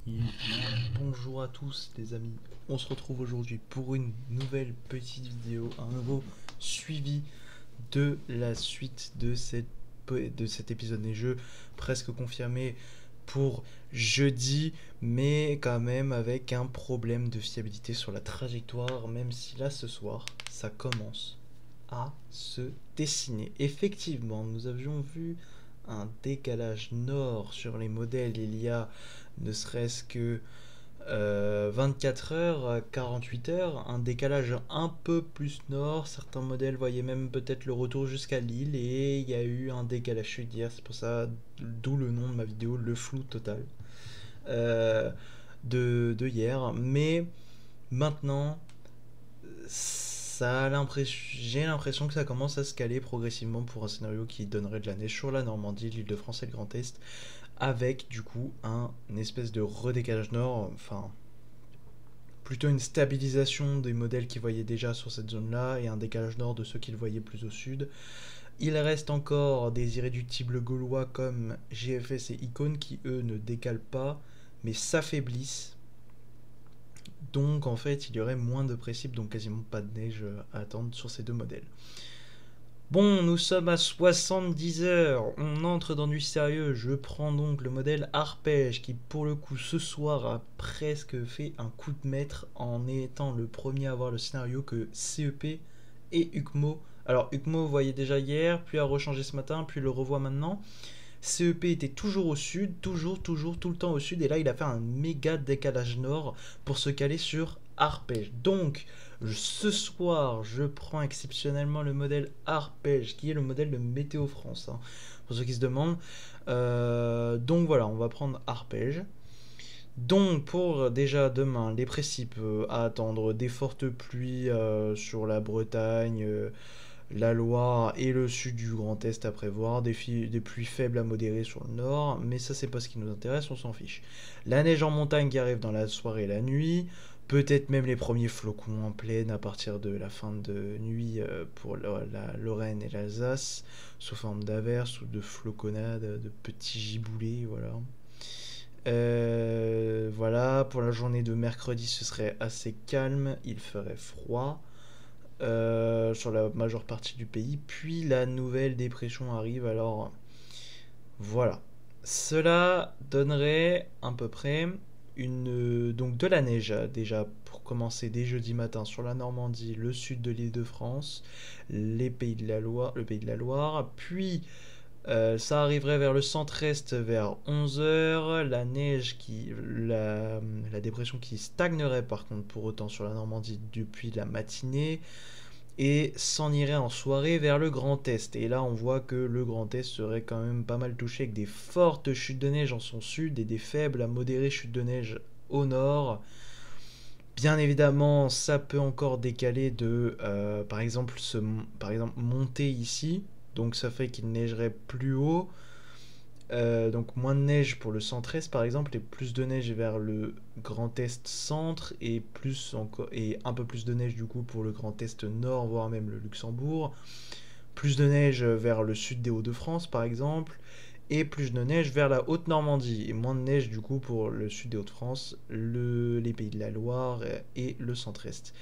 Et bonjour à tous les amis, on se retrouve aujourd'hui pour une nouvelle petite vidéo, un nouveau suivi de la suite de cet épisode des jeux, presque confirmé pour jeudi, mais quand même avec un problème de fiabilité sur la trajectoire, même si là ce soir ça commence à se dessiner. Effectivement, nous avions vu un décalage nord sur les modèles il y a ne serait-ce que 24 heures, 48 heures, un décalage un peu plus nord. Certains modèles voyaient même peut-être le retour jusqu'à Lille et il y a eu un décalage sud hier. C'est pour ça, d'où le nom de ma vidéo, le flou total euh, de hier. Mais maintenant, j'ai l'impression que ça commence à se caler progressivement pour un scénario qui donnerait de la neige sur la Normandie, l'Île-de-France et le Grand Est, avec du coup un espèce de redécalage nord, enfin plutôt une stabilisation des modèles qui voyaient déjà sur cette zone-là et un décalage nord de ceux qui le voyaient plus au sud. Il reste encore des irréductibles gaulois comme GFS et Icon qui eux ne décalent pas mais s'affaiblissent. Donc en fait il y aurait moins de précipes, donc quasiment pas de neige à attendre sur ces deux modèles. Bon, nous sommes à 70 heures, on entre dans du sérieux. Je prends donc le modèle Arpège qui, pour le coup, ce soir a presque fait un coup de maître en étant le premier à voir le scénario que CEP et UCMO. Alors, UCMO, vous voyez déjà hier, puis a rechangé ce matin, puis le revoit maintenant. CEP était toujours au sud, toujours, tout le temps au sud, et là il a fait un méga décalage nord pour se caler sur Arpège. Donc, ce soir, je prends exceptionnellement le modèle Arpège, qui est le modèle de Météo France, hein, pour ceux qui se demandent. Donc voilà, on va prendre Arpège. Donc pour déjà demain, les précipes à attendre, des fortes pluies sur la Bretagne, la Loire et le sud du Grand Est à prévoir, des pluies faibles à modérées sur le nord, mais ça c'est pas ce qui nous intéresse, on s'en fiche. La neige en montagne qui arrive dans la soirée et la nuit, peut-être même les premiers flocons en plaine à partir de la fin de nuit pour la Lorraine et l'Alsace, sous forme d'averses ou de floconnades, de petits giboulées, voilà. Voilà, pour la journée de mercredi, ce serait assez calme, il ferait froid sur la majeure partie du pays. Puis la nouvelle dépression arrive, alors voilà. Cela donnerait à peu près donc de la neige déjà pour commencer dès jeudi matin sur la Normandie, le sud de l'Île-de-France, les pays de la Loire, le pays de la Loire, puis ça arriverait vers le centre-est vers 11 heures. La dépression qui stagnerait par contre pour autant sur la Normandie depuis la matinée et s'en irait en soirée vers le Grand Est. Et là, on voit que le Grand Est serait quand même pas mal touché avec des fortes chutes de neige en son sud et des faibles à modérées chutes de neige au nord. Bien évidemment, ça peut encore décaler par exemple, monter ici. Donc ça fait qu'il neigerait plus haut. Donc moins de neige pour le centre-est par exemple et plus de neige vers le grand est centre et un peu plus de neige du coup pour le grand est nord voire même le Luxembourg, plus de neige vers le sud des Hauts-de-France par exemple et plus de neige vers la Haute-Normandie et moins de neige du coup pour le sud des Hauts-de-France, les pays de la Loire et le centre-est.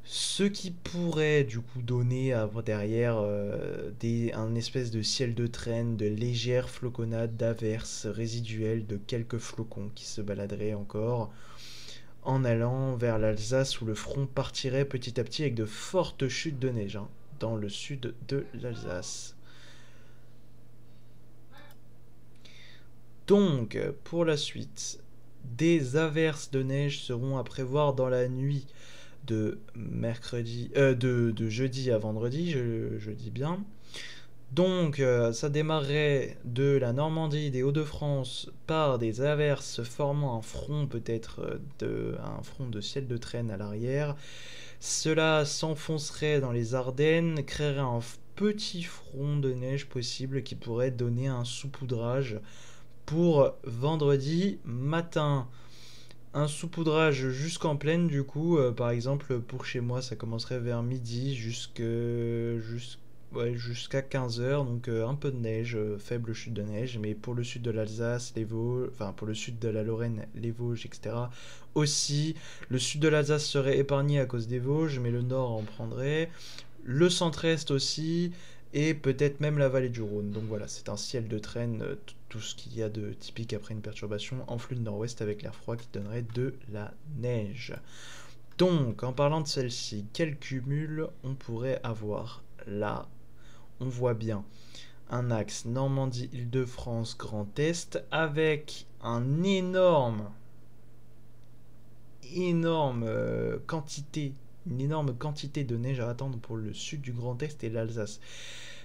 Ce qui pourrait du coup donner derrière un espèce de ciel de traîne, de légères floconnades, d'averses résiduelles, de quelques flocons qui se baladeraient encore en allant vers l'Alsace où le front partirait petit à petit avec de fortes chutes de neige hein, dans le sud de l'Alsace. Donc, pour la suite, des averses de neige seront à prévoir dans la nuit de jeudi à vendredi, je dis bien. Donc, ça démarrerait de la Normandie, des Hauts-de-France, par des averses formant un front peut-être un front de ciel de traîne à l'arrière. Cela s'enfoncerait dans les Ardennes, créerait un petit front de neige possible qui pourrait donner un saupoudrage pour vendredi matin. Un saupoudrage jusqu'en plaine du coup, par exemple pour chez moi ça commencerait vers midi ouais, jusqu'à 15 heures, donc un peu de neige, faible chute de neige, mais pour le sud de l'Alsace, les Vosges, enfin pour le sud de la Lorraine, les Vosges, etc. Aussi, le sud de l'Alsace serait épargné à cause des Vosges, mais le nord en prendrait. Le centre-est aussi, et peut-être même la vallée du Rhône. Donc voilà, c'est un ciel de traîne, tout ce qu'il y a de typique après une perturbation en flux de nord-ouest avec l'air froid qui donnerait de la neige. Donc, en parlant de celle-ci, quel cumul on pourrait avoir là? On voit bien un axe Normandie-Île-de-France Grand Est avec énorme quantité, une énorme quantité de neige à attendre pour le sud du Grand Est et l'Alsace.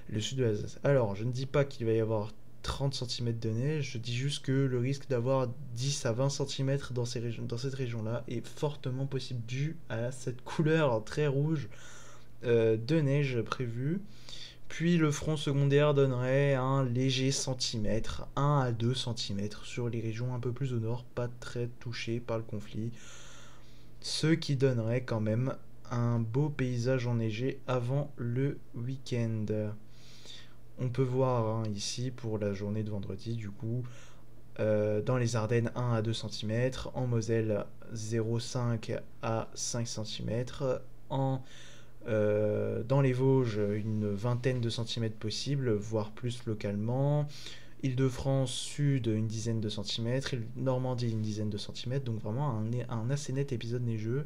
Le sud de l'Alsace. Alors, je ne dis pas qu'il va y avoir 30 cm de neige, je dis juste que le risque d'avoir 10 à 20 cm dans cette région-là est fortement possible dû à cette couleur très rouge de neige prévue. Puis le front secondaire donnerait un léger centimètre, 1 à 2 cm sur les régions un peu plus au nord, pas très touchées par le conflit. Ce qui donnerait quand même un beau paysage enneigé avant le week-end. On peut voir ici pour la journée de vendredi, du coup, dans les Ardennes 1 à 2 cm, en Moselle 0,5 à 5 cm, dans les Vosges une vingtaine de centimètres possibles, voire plus localement. Île-de-France Sud une dizaine de centimètres, Normandie une dizaine de centimètres, donc vraiment un assez net épisode neigeux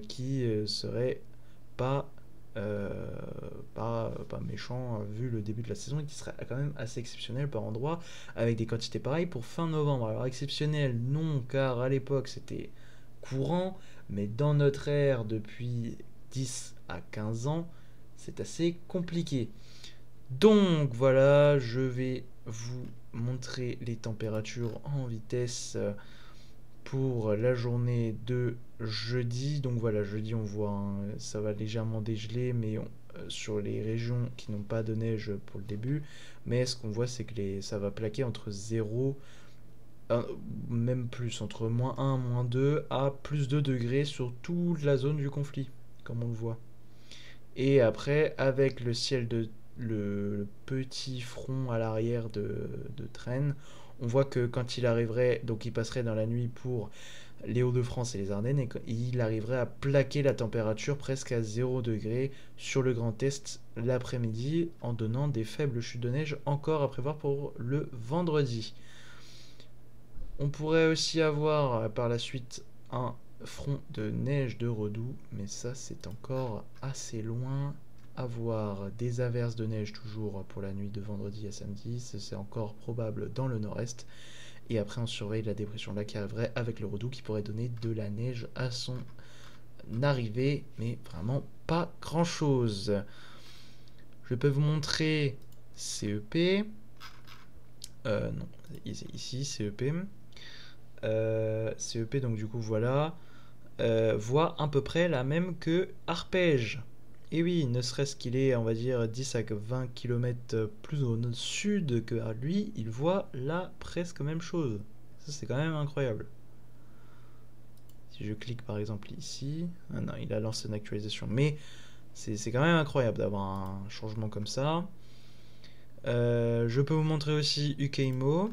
qui serait pas, pas méchant vu le début de la saison et qui serait quand même assez exceptionnel par endroit avec des quantités pareilles pour fin novembre. Alors exceptionnel non, car à l'époque c'était courant, mais dans notre ère depuis 10 à 15 ans c'est assez compliqué. Donc voilà, je vais vous montrer les températures en vitesse pour la journée de jeudi. Donc voilà, jeudi on voit ça va légèrement dégeler, mais sur les régions qui n'ont pas de neige pour le début. Mais ce qu'on voit c'est que ça va plaquer entre 0, même plus, entre -1, -2 à +2 degrés sur toute la zone du conflit, comme on le voit. Et après, avec le ciel le petit front à l'arrière de traîne, on voit que quand il arriverait, donc il passerait dans la nuit pour les Hauts-de-France et les Ardennes, et il arriverait à plaquer la température presque à 0 degré sur le Grand Est l'après-midi, en donnant des faibles chutes de neige encore à prévoir pour le vendredi. On pourrait aussi avoir par la suite un front de neige de redoux, mais ça c'est encore assez loin à voir. Des averses de neige toujours pour la nuit de vendredi à samedi, c'est encore probable dans le nord-est. Et après on surveille la dépression là qui arriverait avec le redoux qui pourrait donner de la neige à son arrivée, mais vraiment pas grand chose. Je peux vous montrer CEP. Non, ici CEP. CEP, donc du coup voilà, voit à peu près la même que Arpège. Et oui, ne serait-ce qu'il est, on va dire, 10 à 20 km plus au sud que à lui, il voit là presque même chose. Ça c'est quand même incroyable. Si je clique par exemple ici, ah non, il a lancé une actualisation, mais c'est quand même incroyable d'avoir un changement comme ça. Je peux vous montrer aussi UKMO.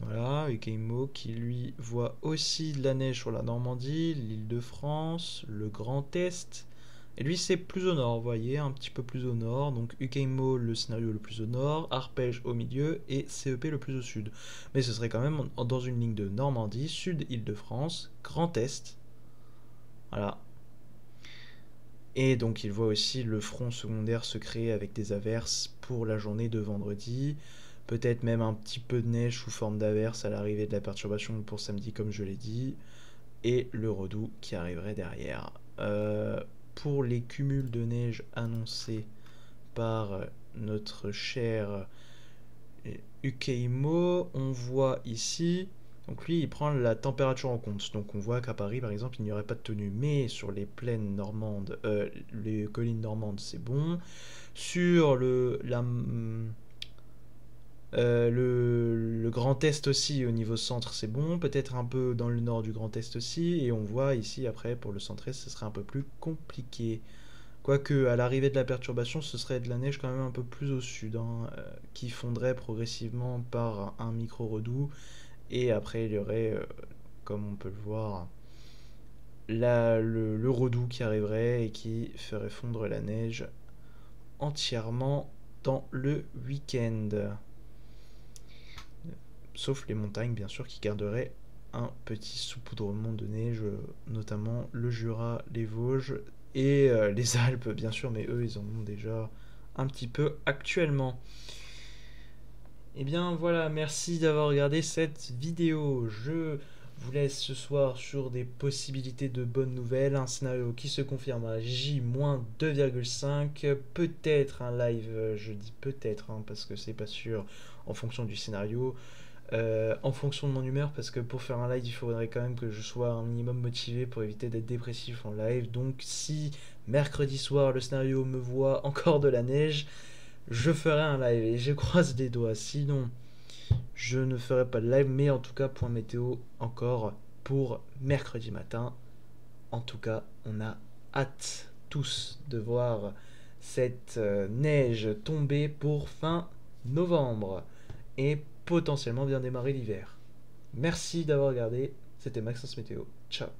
Voilà, UKMO qui lui voit aussi de la neige sur la Normandie, l'Île-de-France, le Grand Est. Et lui c'est plus au nord, vous voyez, un petit peu plus au nord. Donc UKMO le scénario le plus au nord, Arpège au milieu et CEP le plus au sud. Mais ce serait quand même dans une ligne de Normandie, Sud Île-de-France, Grand Est. Voilà. Et donc il voit aussi le front secondaire se créer avec des averses pour la journée de vendredi. Peut-être même un petit peu de neige sous forme d'averse à l'arrivée de la perturbation pour samedi comme je l'ai dit. Et le redoux qui arriverait derrière. Pour les cumuls de neige annoncés par notre cher UKMO, on voit ici, donc lui il prend la température en compte, donc on voit qu'à Paris par exemple il n'y aurait pas de tenue, mais sur les plaines normandes, les collines normandes c'est bon, sur le Grand Est aussi au niveau centre c'est bon, peut-être un peu dans le nord du Grand Est aussi, et on voit ici après pour le centre-est ce serait un peu plus compliqué. Quoique, à l'arrivée de la perturbation, ce serait de la neige quand même un peu plus au sud, hein, qui fondrait progressivement par un micro-redout. Et après, il y aurait, comme on peut le voir, le redout qui arriverait et qui ferait fondre la neige entièrement dans le week-end. Sauf les montagnes, bien sûr, qui garderaient un petit saupoudrement de neige, notamment le Jura, les Vosges et les Alpes, bien sûr, mais eux, ils en ont déjà un petit peu actuellement. Et bien voilà, merci d'avoir regardé cette vidéo. Je vous laisse ce soir sur des possibilités de bonnes nouvelles, un scénario qui se confirme à J-2,5, peut-être un live, je dis peut-être, hein, parce que c'est pas sûr en fonction du scénario, en fonction de mon humeur, parce que pour faire un live, il faudrait quand même que je sois un minimum motivé pour éviter d'être dépressif en live. Donc si mercredi soir le scénario me voit encore de la neige, je ferai un live et je croise des doigts. Sinon, je ne ferai pas de live, mais en tout cas, point météo encore pour mercredi matin. En tout cas, on a hâte tous de voir cette neige tomber pour fin novembre et potentiellement bien démarrer l'hiver. Merci d'avoir regardé, c'était Maxence Météo. Ciao.